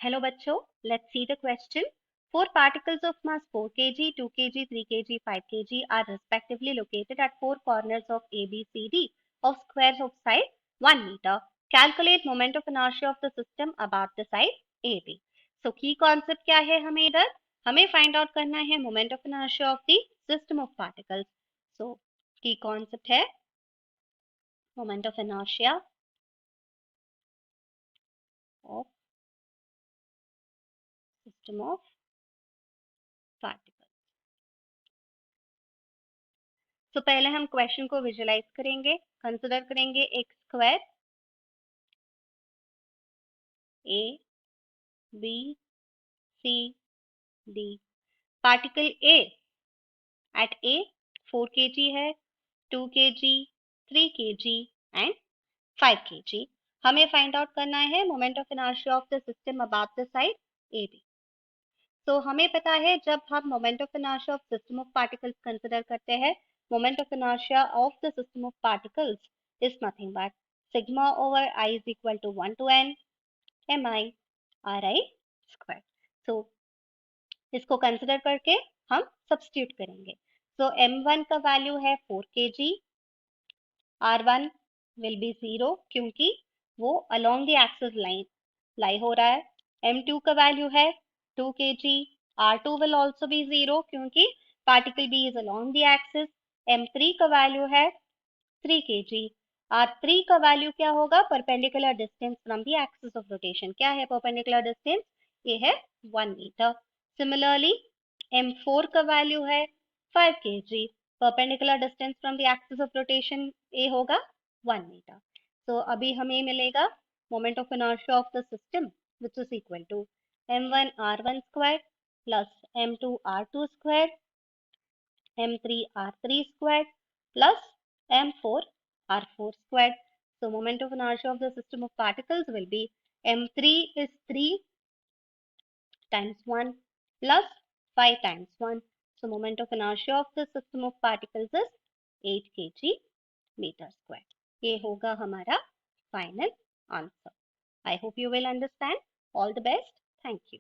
Hello बच्चों, let's see the question. Four particles of mass 4 kg, 2 kg, 3 kg, 5 kg are respectively located at four corners of A, B, C, D of squares of side 1 meter. Calculate moment of inertia of the system about the side AB. So key concept क्या है हमें इधर? हमें find out करना है moment of inertia of the system of particles. So key concept है moment of inertia of system of particles. तो पहले हम क्वेश्चन को विजुलाइज करेंगे, कंसिडर करेंगे एक square A B C D. Particle A at A 4 kg है, 2 kg, 3 kg and 5 kg। हमें फाइंड आउट करना है moment of inertia of the system about the side A B. तो हमें पता है जब हम moment of inertia of system of particles consider करते हैं, moment of inertia of the system of particles is nothing but sigma over I is equal to 1 to n mi ri square. So इसको consider करके हम substitute करेंगे। सो m1 का value है 4 kg, r1 will be 0 क्योंकि वो along the axis line लाई हो रहा है। m2 का वैल्यू है 2 kg, r2 will also be 0 क्योंकि particle b is along the axis. m3 का वैल्यू है 3 kg, r3 का वैल्यू क्या होगा? Perpendicular distance from the axis of rotation. क्या है परपेंडिकुलर डिस्टेंस? ये है 1 मीटर। सिमिलरली m4 का वैल्यू है 5 kg, perpendicular distance from the axis of rotation ये होगा 1 मीटर। तो अभी हमें मिलेगा moment of inertia of the system which is equal to m1 r1 square plus m2 r2 square m3 r3 squared plus m4 r4 squared. So moment of inertia of the system of particles will be m3 is 3 times 1 plus 5 times 1. So moment of inertia of the system of particles is 8 kg meter square. ये होगा हमारा final answer. I hope you will understand. All the best. Thank you.